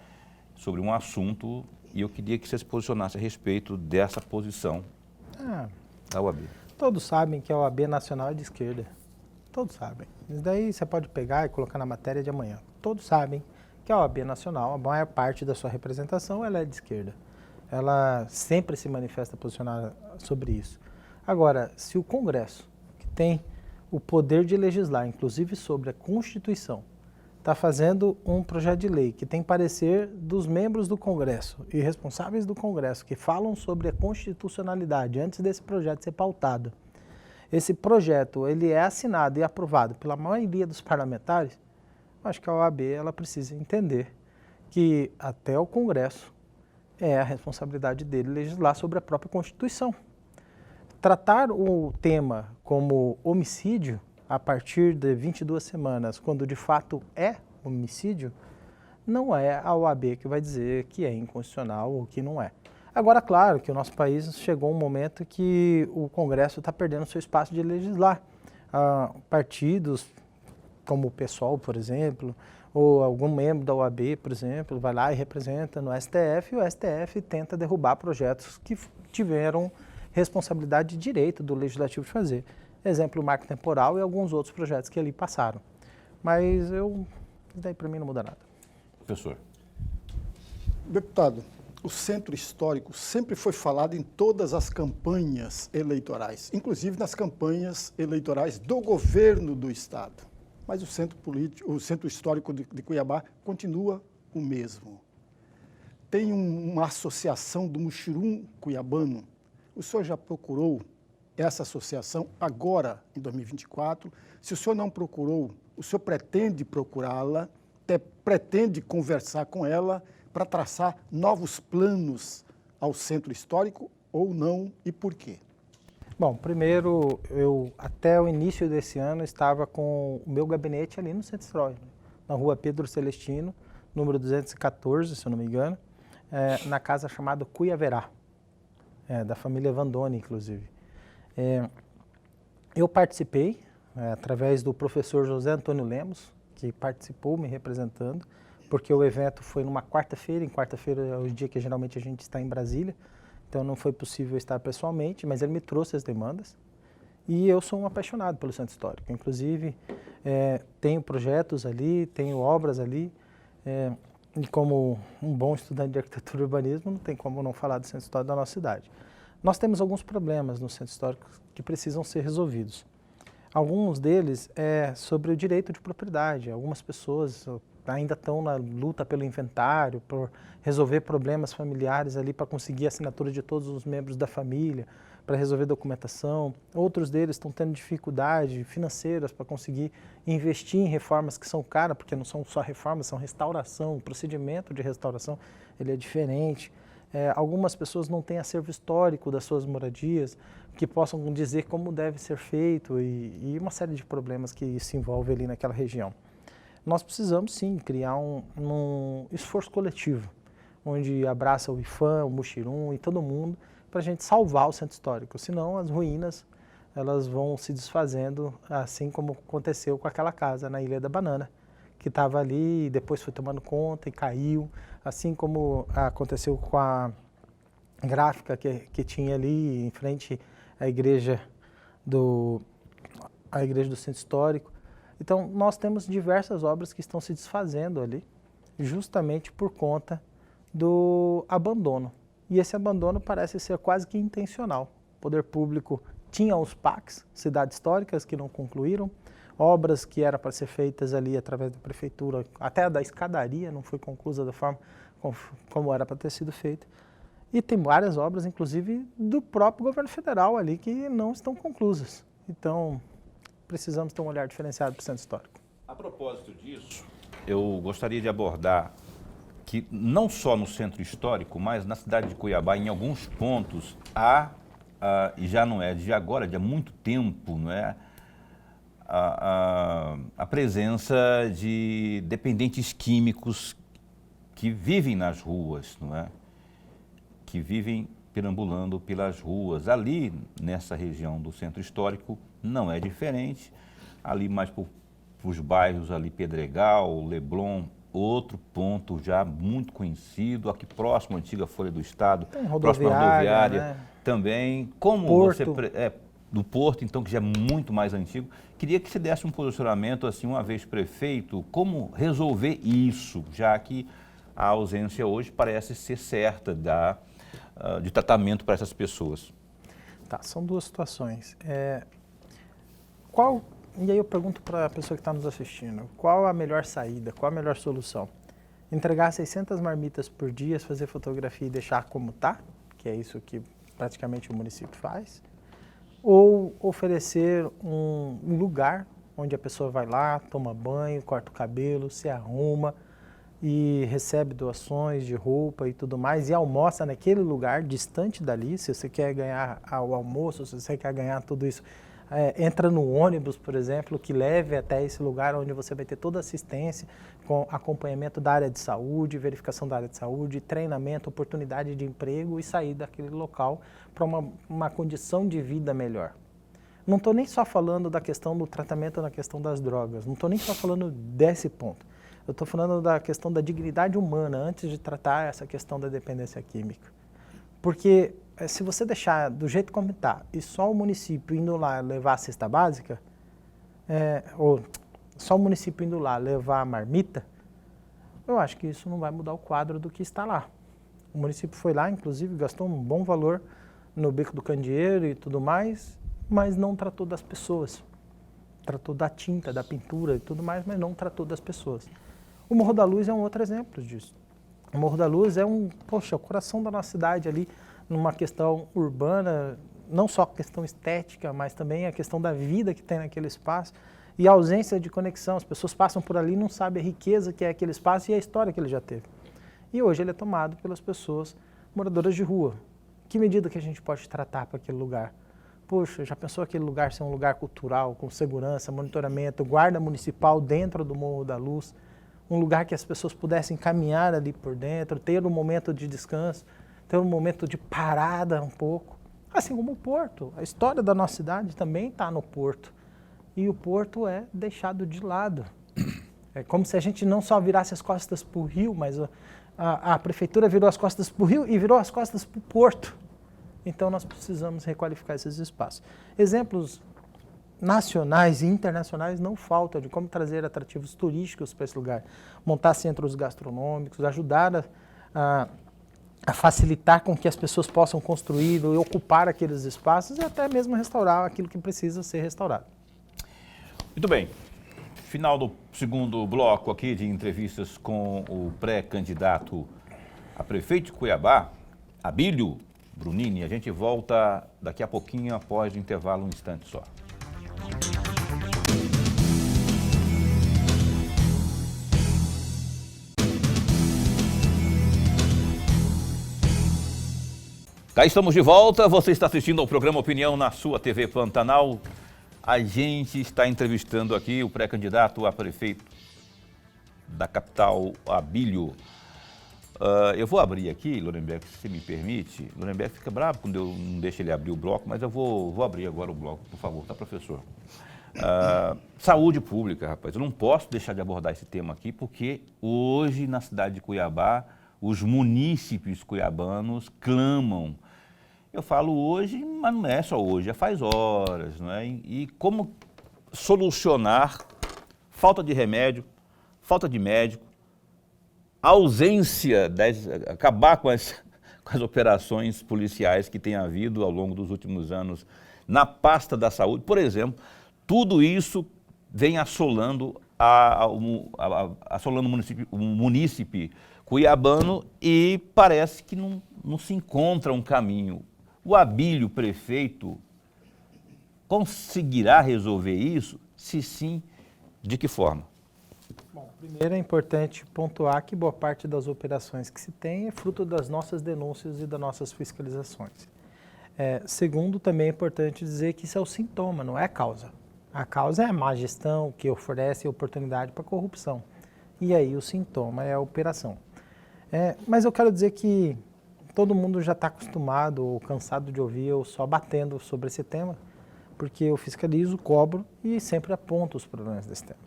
sobre um assunto, e eu queria que você se posicionasse a respeito dessa posição da OAB. Todos sabem que a OAB nacional é de esquerda. Todos sabem. Isso daí você pode pegar e colocar na matéria de amanhã. Todos sabem que a OAB nacional, a maior parte da sua representação, ela é de esquerda. Ela sempre se manifesta posicionada sobre isso. Agora, se o Congresso, que tem o poder de legislar, inclusive sobre a Constituição, está fazendo um projeto de lei que tem parecer dos membros do Congresso e responsáveis do Congresso que falam sobre a constitucionalidade antes desse projeto ser pautado, esse projeto ele é assinado e aprovado pela maioria dos parlamentares, acho que a OAB ela precisa entender que até o Congresso é a responsabilidade dele legislar sobre a própria Constituição. Tratar o tema como homicídio a partir de 22 semanas, quando de fato é homicídio, não é a OAB que vai dizer que é inconstitucional ou que não é. Agora, claro que o nosso país chegou um momento que o Congresso está perdendo seu espaço de legislar. Partidos como o PSOL, por exemplo, ou algum membro da OAB, por exemplo, vai lá e representa no STF, e o STF tenta derrubar projetos que tiveram responsabilidade de direito do Legislativo de fazer. Exemplo, o marco temporal e alguns outros projetos que ali passaram. Mas daí para mim não muda nada. Professor. Deputado, o centro histórico sempre foi falado em todas as campanhas eleitorais, inclusive nas campanhas eleitorais do governo do Estado. Mas o centro histórico de Cuiabá continua o mesmo. Tem uma associação do Muxirum Cuiabano. O senhor já procurou essa associação agora, em 2024? Se o senhor não procurou, o senhor pretende procurá-la, pretende conversar com ela para traçar novos planos ao centro histórico ou não e por quê? Bom, primeiro, eu até o início desse ano estava com o meu gabinete ali no Centro Histórico, na rua Pedro Celestino, número 214, se eu não me engano, na casa chamada Cuiaverá, da família Vandoni, inclusive. Eu participei, através do professor José Antônio Lemos, que participou me representando, porque o evento foi numa quarta-feira, em quarta-feira é o dia que geralmente a gente está em Brasília, então não foi possível estar pessoalmente, mas ele me trouxe as demandas e eu sou um apaixonado pelo Centro Histórico. Inclusive, tenho projetos ali, tenho obras ali, e como um bom estudante de arquitetura e urbanismo, não tem como não falar do Centro Histórico da nossa cidade. Nós temos alguns problemas no Centro Histórico que precisam ser resolvidos. Alguns deles é sobre o direito de propriedade. Algumas pessoas ainda estão na luta pelo inventário, por resolver problemas familiares ali para conseguir a assinatura de todos os membros da família, para resolver documentação. Outros deles estão tendo dificuldade financeiras para conseguir investir em reformas que são caras, porque não são só reformas, são restauração. O procedimento de restauração ele é diferente. Algumas pessoas não têm acervo histórico das suas moradias, que possam dizer como deve ser feito e uma série de problemas que se envolvem ali naquela região. Nós precisamos sim criar um esforço coletivo, onde abraça o IFAM, o Muxirum e todo mundo, para a gente salvar o centro histórico, senão as ruínas elas vão se desfazendo, assim como aconteceu com aquela casa na Ilha da Banana, que estava ali e depois foi tomando conta e caiu, assim como aconteceu com a gráfica que tinha ali em frente à igreja do centro histórico. Então, nós temos diversas obras que estão se desfazendo ali, justamente por conta do abandono. E esse abandono parece ser quase que intencional. O poder público tinha os PACs, cidades históricas, que não concluíram, obras que eram para ser feitas ali através da prefeitura, até a da escadaria não foi conclusa da forma como era para ter sido feita. E tem várias obras, inclusive, do próprio governo federal ali, que não estão conclusas. Então, precisamos ter um olhar diferenciado para o centro histórico. A propósito disso, eu gostaria de abordar que não só no centro histórico, mas na cidade de Cuiabá, em alguns pontos, e já não é de agora, de há muito tempo, não é? A presença de dependentes químicos que vivem nas ruas, não é? Que vivem perambulando pelas ruas. Ali, nessa região do centro histórico, não é diferente. Ali mais para os bairros ali, Pedregal, Leblon, outro ponto já muito conhecido, aqui próximo à antiga Folha do Estado, próximo à rodoviária, né? Também. Como Porto. Do Porto, então, que já é muito mais antigo. Queria que você desse um posicionamento, assim, uma vez prefeito, como resolver isso, já que a ausência hoje parece ser certa de tratamento para essas pessoas. Tá, são duas situações. E aí eu pergunto para a pessoa que está nos assistindo, qual a melhor saída, qual a melhor solução? Entregar 600 marmitas por dia, fazer fotografia e deixar como está, que é isso que praticamente o município faz, ou oferecer um lugar onde a pessoa vai lá, toma banho, corta o cabelo, se arruma e recebe doações de roupa e tudo mais e almoça naquele lugar distante dali. Se você quer ganhar o almoço, se você quer ganhar tudo isso, entra no ônibus, por exemplo, que leve até esse lugar onde você vai ter toda a assistência com acompanhamento da área de saúde, verificação da área de saúde, treinamento, oportunidade de emprego e sair daquele local para uma condição de vida melhor. Não estou nem só falando da questão do tratamento na questão das drogas, não estou nem só falando desse ponto. Eu estou falando da questão da dignidade humana antes de tratar essa questão da dependência química. Porque se você deixar do jeito como está e só o município indo lá levar a cesta básica, ou só o município indo lá levar a marmita, eu acho que isso não vai mudar o quadro do que está lá. O município foi lá, inclusive, gastou um bom valor no Beco do Candeeiro e tudo mais, mas não tratou das pessoas. Tratou da tinta, da pintura e tudo mais, mas não tratou das pessoas. O Morro da Luz é um outro exemplo disso. O Morro da Luz é o coração da nossa cidade ali, numa questão urbana, não só a questão estética, mas também a questão da vida que tem naquele espaço e a ausência de conexão. As pessoas passam por ali e não sabem a riqueza que é aquele espaço e a história que ele já teve. E hoje ele é tomado pelas pessoas moradoras de rua. Que medida que a gente pode tratar para aquele lugar? Poxa, já pensou aquele lugar ser um lugar cultural, com segurança, monitoramento, guarda municipal dentro do Morro da Luz, um lugar que as pessoas pudessem caminhar ali por dentro, ter um momento de descanso, ter um momento de parada um pouco. Assim como o Porto. A história da nossa cidade também está no Porto. E o Porto é deixado de lado. É como se a gente não só virasse as costas para o rio, mas a prefeitura virou as costas para o rio e virou as costas para o Porto. Então nós precisamos requalificar esses espaços. Exemplos nacionais e internacionais não faltam de como trazer atrativos turísticos para esse lugar. Montar centros gastronômicos, ajudar a facilitar com que as pessoas possam construir e ocupar aqueles espaços e até mesmo restaurar aquilo que precisa ser restaurado. Muito bem. Final do segundo bloco aqui de entrevistas com o pré-candidato a prefeito de Cuiabá, Abílio Brunini. A gente volta daqui a pouquinho após o intervalo, um instante só. Cá estamos de volta, você está assistindo ao programa Opinião na sua TV Pantanal. A gente está entrevistando aqui o pré-candidato a prefeito da capital, Abílio. Eu vou abrir aqui, Lorenberg, se você me permite. Lorenberg fica bravo quando eu não deixo ele abrir o bloco, mas eu vou abrir agora o bloco, por favor, tá, professor? Saúde pública, rapaz. Eu não posso deixar de abordar esse tema aqui, porque hoje na cidade de Cuiabá, os munícipes cuiabanos clamam. Eu falo hoje, mas não é só hoje, já faz horas, não é? E como solucionar falta de remédio, falta de médico, ausência, acabar com as operações policiais que tem havido ao longo dos últimos anos na pasta da saúde, por exemplo, tudo isso vem assolando o munícipe cuiabano e parece que não se encontra um caminho. O Abílio, prefeito, conseguirá resolver isso? Se sim, de que forma? Bom, primeiro é importante pontuar que boa parte das operações que se tem é fruto das nossas denúncias e das nossas fiscalizações. Segundo, também é importante dizer que isso é o sintoma, não é a causa. A causa é a má gestão que oferece oportunidade para corrupção. E aí o sintoma é a operação. Mas eu quero dizer que todo mundo já está acostumado ou cansado de ouvir eu só batendo sobre esse tema, porque eu fiscalizo, cobro e sempre aponto os problemas desse tema.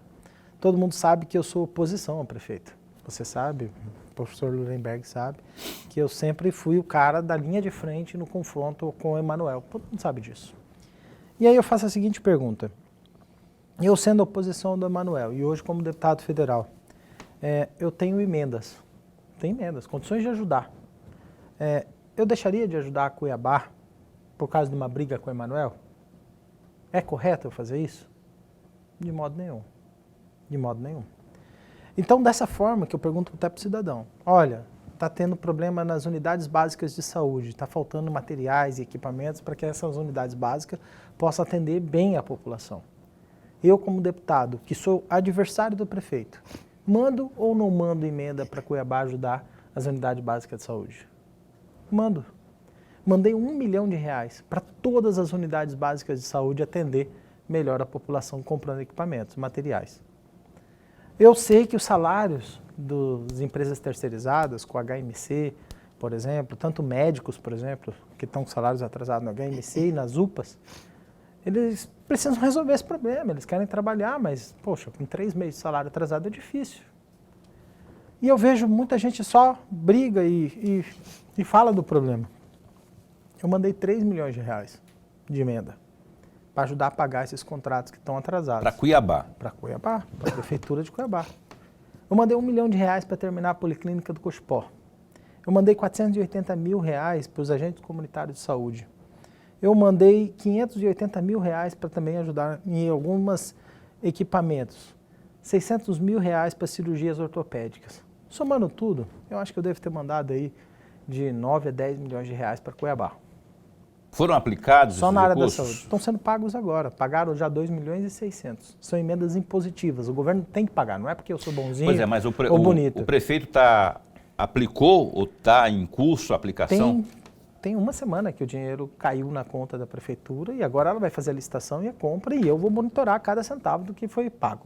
Todo mundo sabe que eu sou oposição ao prefeito. Você sabe, o professor Lurenberg sabe, que eu sempre fui o cara da linha de frente no confronto com o Emanuel. Todo mundo sabe disso. E aí eu faço a seguinte pergunta. Eu sendo oposição do Emanuel e hoje como deputado federal, eu tenho emendas, condições de ajudar. Eu deixaria de ajudar a Cuiabá por causa de uma briga com o Emanuel? É correto eu fazer isso? De modo nenhum. De modo nenhum. Então, dessa forma que eu pergunto até para o cidadão, olha, está tendo problema nas unidades básicas de saúde, está faltando materiais e equipamentos para que essas unidades básicas possam atender bem a população. Eu, como deputado, que sou adversário do prefeito, mando ou não mando emenda para Cuiabá ajudar as unidades básicas de saúde? Mando. Mandei R$1 milhão para todas as unidades básicas de saúde atender melhor a população comprando equipamentos, materiais. Eu sei que os salários das empresas terceirizadas, com o HMC, por exemplo, tanto médicos, por exemplo, que estão com salários atrasados no HMC e nas UPAs, eles precisam resolver esse problema, eles querem trabalhar, mas, poxa, com 3 meses de salário atrasado é difícil. E eu vejo muita gente só briga e fala do problema. Eu mandei R$3 milhões de emenda para ajudar a pagar esses contratos que estão atrasados. Para Cuiabá? Para Cuiabá, para a Prefeitura de Cuiabá. Eu mandei R$1 milhão para terminar a Policlínica do Cochipó. Eu mandei R$480 mil para os agentes comunitários de saúde. Eu mandei R$580 mil para também ajudar em alguns equipamentos. R$600 mil para cirurgias ortopédicas. Somando tudo, eu acho que eu devo ter mandado aí de 9 a 10 milhões de reais para Cuiabá. Foram aplicados só na área recursos? da saúde. Estão sendo pagos agora. Pagaram já 2 milhões e 600. São emendas impositivas. O governo tem que pagar. Não é porque eu sou bonzinho pois é, mas ou bonito. O prefeito aplicou ou está em curso a aplicação? Tem uma semana que o dinheiro caiu na conta da prefeitura e agora ela vai fazer a licitação e a compra e eu vou monitorar cada centavo do que foi pago.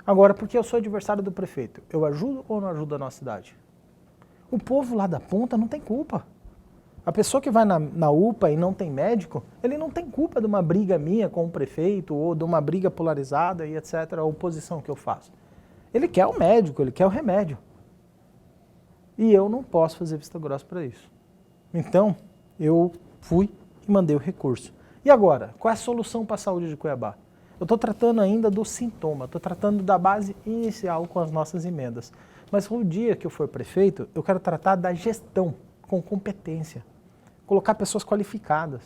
Agora, porque eu sou adversário do prefeito, eu ajudo ou não ajudo a nossa cidade? O povo lá da ponta não tem culpa. A pessoa que vai na UPA e não tem médico, ele não tem culpa de uma briga minha com o prefeito ou de uma briga polarizada e etc., a oposição que eu faço. Ele quer o médico, ele quer o remédio. E eu não posso fazer vista grossa para isso. Então, eu fui e mandei o recurso. E agora, qual é a solução para a saúde de Cuiabá? Eu estou tratando ainda do sintoma, estou tratando da base inicial com as nossas emendas. Mas no dia que eu for prefeito, eu quero tratar da gestão com competência. Colocar pessoas qualificadas.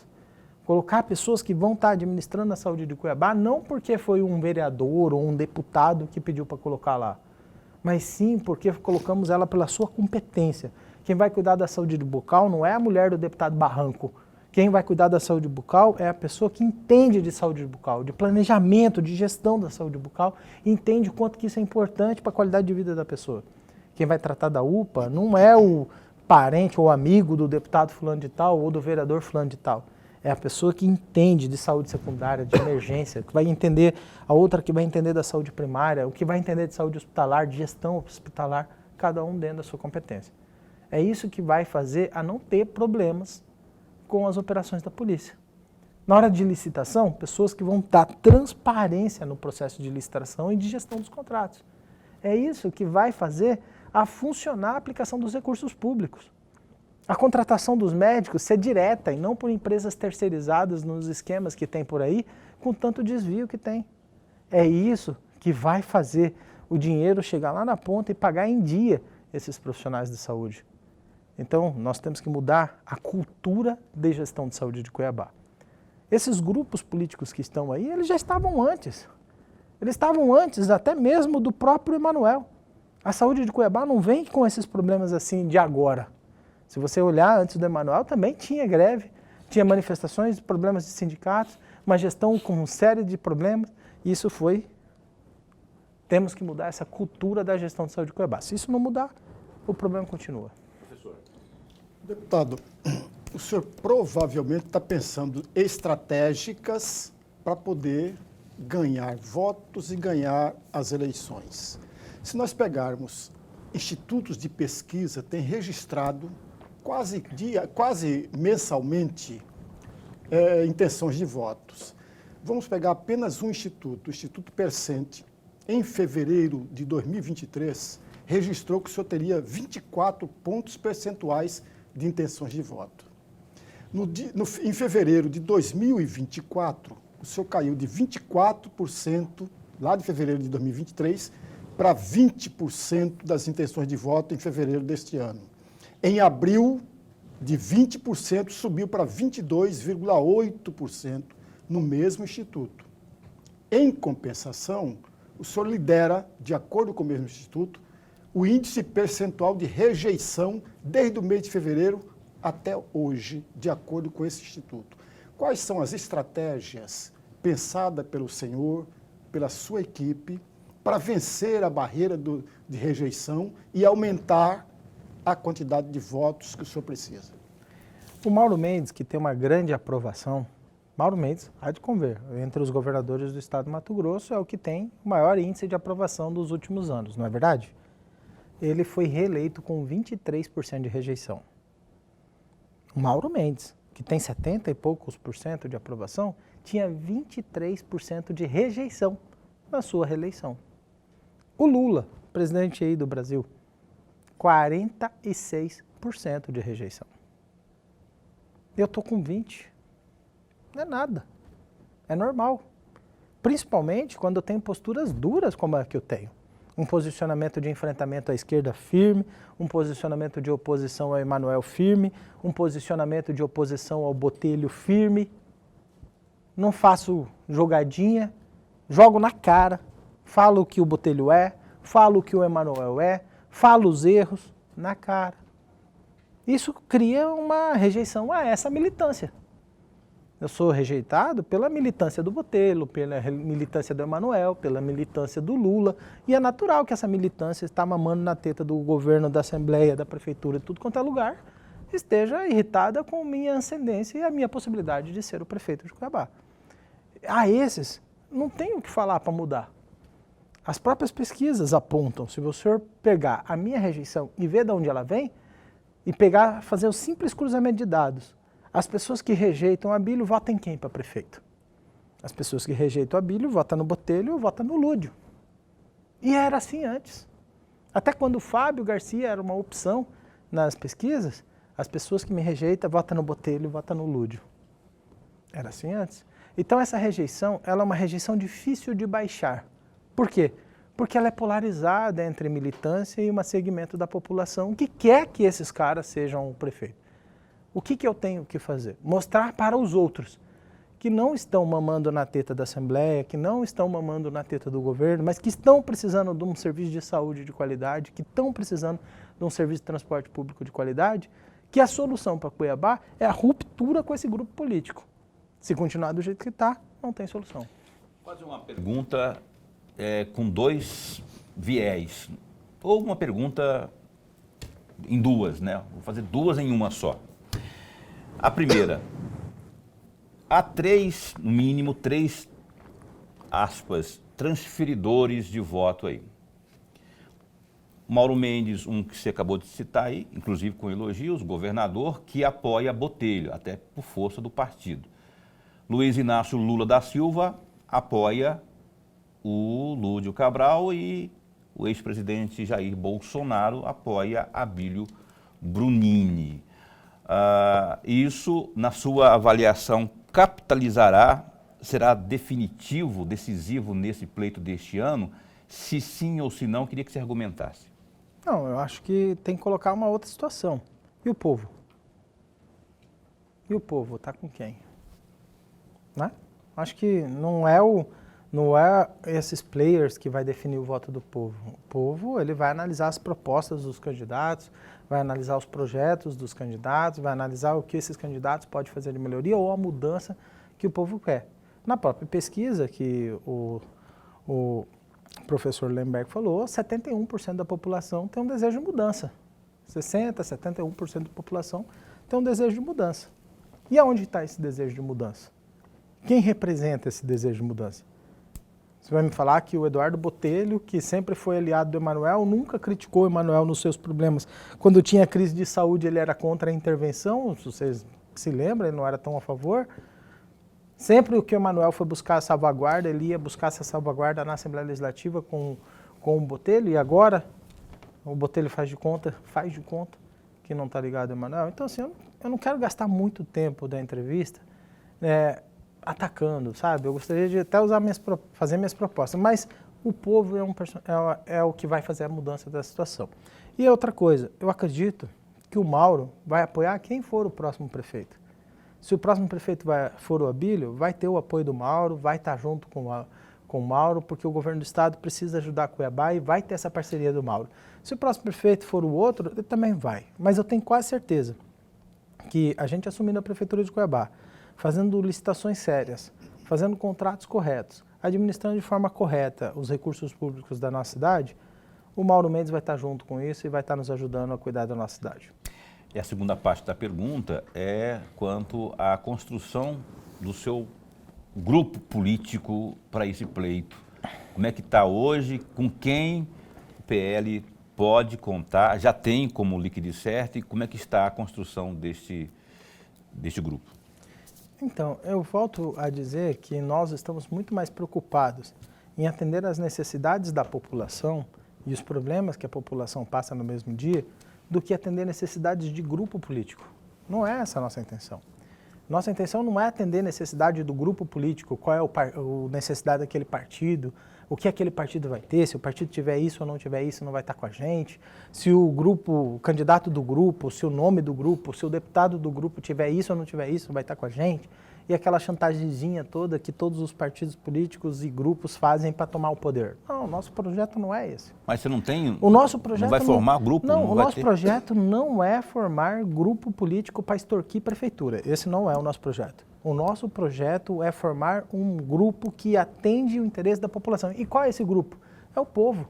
Colocar pessoas que vão estar administrando a saúde de Cuiabá, não porque foi um vereador ou um deputado que pediu para colocar lá, mas sim porque colocamos ela pela sua competência. Quem vai cuidar da saúde bucal não é a mulher do deputado Barranco. Quem vai cuidar da saúde bucal é a pessoa que entende de saúde bucal, de planejamento, de gestão da saúde bucal, e entende o quanto que isso é importante para a qualidade de vida da pessoa. Quem vai tratar da UPA não é o parente ou amigo do deputado fulano de tal ou do vereador fulano de tal. É a pessoa que entende de saúde secundária, de emergência, que vai entender, a outra que vai entender da saúde primária, o que vai entender de saúde hospitalar, de gestão hospitalar, cada um dentro da sua competência. É isso que vai fazer a não ter problemas com as operações da polícia. Na hora de licitação, pessoas que vão dar transparência no processo de licitação e de gestão dos contratos. É isso que vai fazer a funcionar a aplicação dos recursos públicos. A contratação dos médicos ser direta e não por empresas terceirizadas nos esquemas que tem por aí, com tanto desvio que tem. É isso que vai fazer o dinheiro chegar lá na ponta e pagar em dia esses profissionais de saúde. Então, nós temos que mudar a cultura de gestão de saúde de Cuiabá. Esses grupos políticos que estão aí, eles já estavam antes. Eles estavam antes até mesmo do próprio Emanuel. A saúde de Cuiabá não vem com esses problemas assim de agora. Se você olhar antes do Emanuel, também tinha greve, tinha manifestações, problemas de sindicatos, uma gestão com uma série de problemas. Isso foi... Temos que mudar essa cultura da gestão de saúde de Cuiabá. Se isso não mudar, o problema continua. Professor. Deputado, o senhor provavelmente está pensando estratégicas para poder ganhar votos e ganhar as eleições. Se nós pegarmos institutos de pesquisa, tem registrado quase mensalmente intenções de votos. Vamos pegar apenas um instituto, o Instituto Percente, em fevereiro de 2023, registrou que o senhor teria 24 pontos percentuais de intenções de voto. Em fevereiro de 2024, o senhor caiu de 24%, lá de fevereiro de 2023, para 20% das intenções de voto em fevereiro deste ano. Em abril, de 20% subiu para 22,8% no mesmo instituto. Em compensação, o senhor lidera, de acordo com o mesmo instituto, o índice percentual de rejeição desde o mês de fevereiro até hoje, de acordo com esse instituto. Quais são as estratégias pensadas pelo senhor, pela sua equipe, para vencer a barreira de rejeição e aumentar a quantidade de votos que o senhor precisa? O Mauro Mendes, que tem uma grande aprovação, Mauro Mendes, há de conver, entre os governadores do estado do Mato Grosso, é o que tem o maior índice de aprovação dos últimos anos, não é verdade? Ele foi reeleito com 23% de rejeição. O Mauro Mendes, que tem 70 e poucos por cento de aprovação, tinha 23% de rejeição na sua reeleição. O Lula, presidente aí do Brasil, 46% de rejeição. Eu estou com 20%. Não é nada. É normal. Principalmente quando eu tenho posturas duras como a que eu tenho. Um posicionamento de enfrentamento à esquerda firme, um posicionamento de oposição ao Emanuel firme, um posicionamento de oposição ao Botelho firme. Não faço jogadinha, jogo na cara, falo o que o Botelho é, falo o que o Emanuel é, falo os erros na cara. Isso cria uma rejeição a essa militância. Eu sou rejeitado pela militância do Botelho, pela militância do Emanuel, pela militância do Lula. E é natural que essa militância está mamando na teta do governo, da Assembleia, da Prefeitura, de tudo quanto é lugar, esteja irritada com minha ascendência e a minha possibilidade de ser o prefeito de Cuiabá. A esses, não tem o que falar para mudar. As próprias pesquisas apontam, se o senhor pegar a minha rejeição e ver de onde ela vem, e fazer o simples cruzamento de dados, as pessoas que rejeitam Abílio votam em quem para prefeito? As pessoas que rejeitam Abílio votam no Botelho ou votam no Lúdio. E era assim antes. Até quando o Fábio Garcia era uma opção nas pesquisas, as pessoas que me rejeitam votam no Botelho e votam no Lúdio. Era assim antes. Então essa rejeição, ela é uma rejeição difícil de baixar. Por quê? Porque ela é polarizada entre militância e um segmento da população que quer que esses caras sejam o prefeito. O que eu tenho que fazer? Mostrar para os outros que não estão mamando na teta da Assembleia, que não estão mamando na teta do governo, mas que estão precisando de um serviço de saúde de qualidade, que estão precisando de um serviço de transporte público de qualidade, que a solução para Cuiabá é a ruptura com esse grupo político. Se continuar do jeito que está, não tem solução. Vou fazer uma pergunta com dois viés, ou uma pergunta em duas, né? Vou fazer duas em uma só. A primeira, há no mínimo três, aspas, transferidores de voto aí. Mauro Mendes, um que você acabou de citar aí, inclusive com elogios, governador, que apoia Botelho, até por força do partido. Luiz Inácio Lula da Silva apoia o Lúdio Cabral e o ex-presidente Jair Bolsonaro apoia Abílio Brunini. Isso, na sua avaliação, capitalizará, será definitivo, decisivo nesse pleito deste ano? Se sim ou se não, queria que você argumentasse. Não, eu acho que tem que colocar uma outra situação. E o povo? E o povo está com quem? Né? Acho que não é esses players que vai definir o voto do povo. O povo, ele vai analisar as propostas dos candidatos, vai analisar os projetos dos candidatos, vai analisar o que esses candidatos podem fazer de melhoria ou a mudança que o povo quer. Na própria pesquisa que o professor Lemberg falou, 71% da população tem um desejo de mudança. 60%, 71% da população tem um desejo de mudança. E aonde está esse desejo de mudança? Quem representa esse desejo de mudança? Você vai me falar que o Eduardo Botelho, que sempre foi aliado do Emanuel, nunca criticou o Emanuel nos seus problemas. Quando tinha crise de saúde, ele era contra a intervenção, se vocês se lembram, ele não era tão a favor. Sempre que o Emanuel foi buscar a salvaguarda, ele ia buscar essa salvaguarda na Assembleia Legislativa com o Botelho, e agora o Botelho faz de conta que não está ligado ao Emanuel. Então, assim, eu não quero gastar muito tempo da entrevista atacando, sabe? Eu gostaria de até fazer minhas propostas, mas o povo é o que vai fazer a mudança da situação. E outra coisa, eu acredito que o Mauro vai apoiar quem for o próximo prefeito. Se o próximo prefeito for o Abílio, vai ter o apoio do Mauro, vai estar junto com o Mauro, porque o governo do estado precisa ajudar Cuiabá e vai ter essa parceria do Mauro. Se o próximo prefeito for o outro, ele também vai. Mas eu tenho quase certeza que a gente assumindo a prefeitura de Cuiabá, fazendo licitações sérias, fazendo contratos corretos, administrando de forma correta os recursos públicos da nossa cidade, o Mauro Mendes vai estar junto com isso e vai estar nos ajudando a cuidar da nossa cidade. E a segunda parte da pergunta é quanto à construção do seu grupo político para esse pleito. Como é que está hoje? Com quem o PL pode contar? Já tem como liquidez certo? E como é que está a construção deste grupo? Então, eu volto a dizer que nós estamos muito mais preocupados em atender às necessidades da população e os problemas que a população passa no mesmo dia, do que atender necessidades de grupo político. Não é essa a nossa intenção. Nossa intenção não é atender a necessidade do grupo político, qual é a necessidade daquele partido, o que aquele partido vai ter, se o partido tiver isso ou não tiver isso, não vai estar com a gente, se o candidato do grupo, se o nome do grupo, se o deputado do grupo tiver isso ou não tiver isso, vai estar com a gente. E aquela chantagemzinha toda que todos os partidos políticos e grupos fazem para tomar o poder. Não, o nosso projeto não é esse. Mas você não tem... O nosso projeto não vai formar grupo? Não, o nosso projeto não é formar grupo político para extorquir prefeitura. Esse não é o nosso projeto. O nosso projeto é formar um grupo que atende o interesse da população. E qual é esse grupo? É o povo.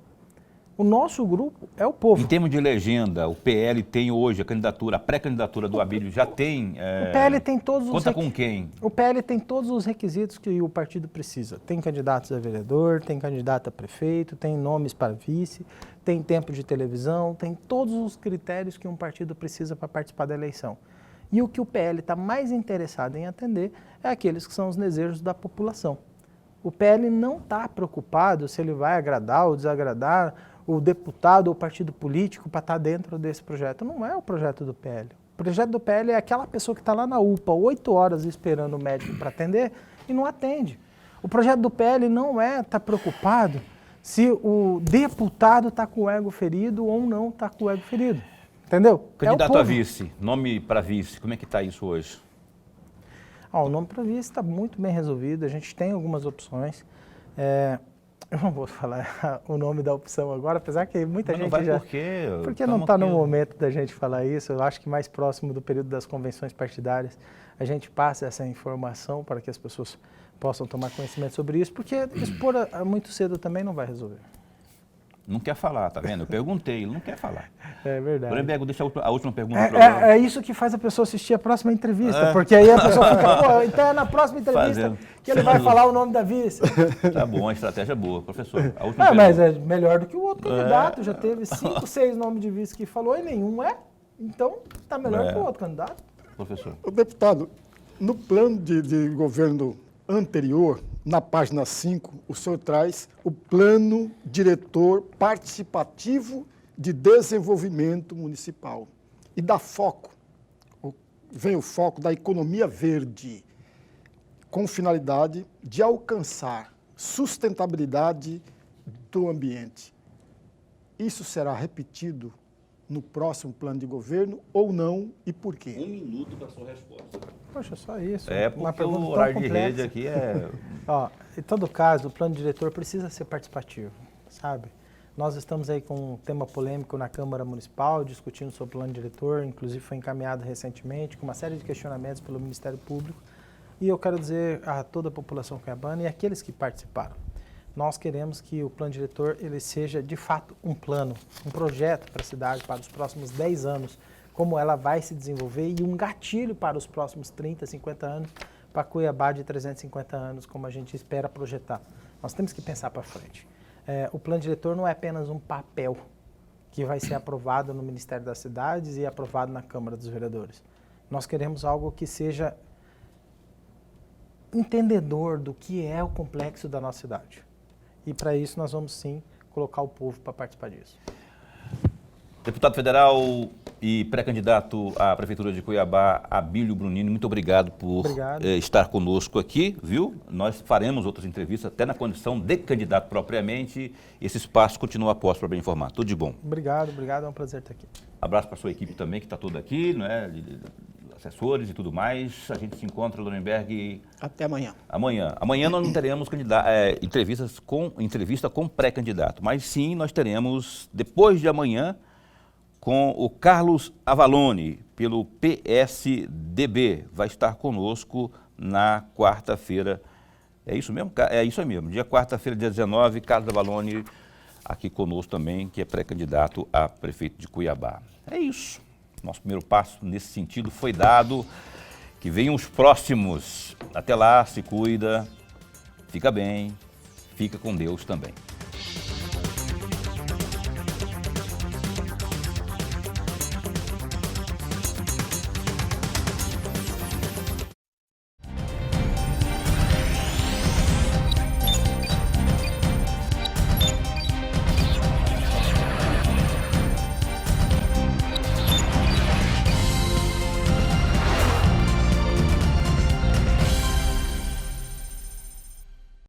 O nosso grupo é o povo. Em termos de legenda, o PL tem hoje a candidatura, a pré-candidatura do Abílio já tem... O PL tem todos os... Conta com quem? O PL tem todos os requisitos que o partido precisa. Tem candidatos a vereador, tem candidato a prefeito, tem nomes para vice, tem tempo de televisão, tem todos os critérios que um partido precisa para participar da eleição. E o que o PL está mais interessado em atender é aqueles que são os desejos da população. O PL não está preocupado se ele vai agradar ou desagradar o deputado ou o partido político para estar dentro desse projeto. Não é o projeto do PL. O projeto do PL é aquela pessoa que está lá na UPA 8 horas esperando o médico para atender e não atende. O projeto do PL não é estar preocupado se o deputado está com o ego ferido ou não está com o ego ferido. Entendeu? Candidato a vice, nome para vice, como é que está isso hoje? O nome para vice está muito bem resolvido, a gente tem algumas opções. Eu não vou falar o nome da opção agora, apesar que muita gente já... Porque não está no momento da gente falar isso. Eu acho que mais próximo do período das convenções partidárias a gente passa essa informação para que as pessoas possam tomar conhecimento sobre isso, porque expor muito cedo também não vai resolver. Não quer falar, tá vendo? Eu perguntei, ele não quer falar. É verdade. Lorenberg, deixa a última pergunta do programa. É isso que faz a pessoa assistir a próxima entrevista, porque aí a pessoa fica, pô, então é na próxima entrevista que ele vai falar o nome da vice. Tá bom, a estratégia é boa. Professor, a última pergunta. Mas é melhor do que o outro candidato, já teve 5, 6 nomes de vice que falou e nenhum é, então tá melhor que o outro candidato. Professor. O deputado, no plano de governo anterior, na página 5, o senhor traz o Plano Diretor Participativo de Desenvolvimento Municipal. E dá foco, vem o foco da economia verde, com finalidade de alcançar sustentabilidade do ambiente. Isso será repetido no próximo plano de governo ou não e por quê? 1 minuto para a sua resposta. Poxa, só isso. É porque o horário de rede aqui é... Em todo caso, o plano diretor precisa ser participativo, sabe? Nós estamos aí com um tema polêmico na Câmara Municipal, discutindo sobre o plano diretor, inclusive foi encaminhado recentemente, com uma série de questionamentos pelo Ministério Público. E eu quero dizer a toda a população cuiabana e aqueles que participaram, nós queremos que o plano diretor ele seja, de fato, um plano, um projeto para a cidade para os próximos 10 anos, como ela vai se desenvolver e um gatilho para os próximos 30, 50 anos, para Cuiabá de 350 anos, como a gente espera projetar. Nós temos que pensar para frente. O plano diretor não é apenas um papel que vai ser aprovado no Ministério das Cidades e aprovado na Câmara dos Vereadores. Nós queremos algo que seja entendedor do que é o complexo da nossa cidade. E para isso nós vamos sim colocar o povo para participar disso. Deputado federal E pré-candidato à Prefeitura de Cuiabá, Abílio Brunini, muito obrigado por estar conosco aqui, viu? Nós faremos outras entrevistas, até na condição de candidato propriamente. Esse espaço continua após para bem informar. Tudo de bom. Obrigado, é um prazer estar aqui. Abraço para a sua equipe também, que está toda aqui, não é? De assessores e tudo mais. A gente se encontra, Lorenberg. Até amanhã. Amanhã nós não teremos entrevista com pré-candidato, mas sim nós teremos, depois de amanhã, com o Carlos Avalone, pelo PSDB. Vai estar conosco na quarta-feira. É isso mesmo? É isso aí mesmo. Dia quarta-feira, dia 19, Carlos Avalone aqui conosco também, que é pré-candidato a prefeito de Cuiabá. É isso. Nosso primeiro passo nesse sentido foi dado. Que venham os próximos. Até lá, se cuida, fica bem, fica com Deus também.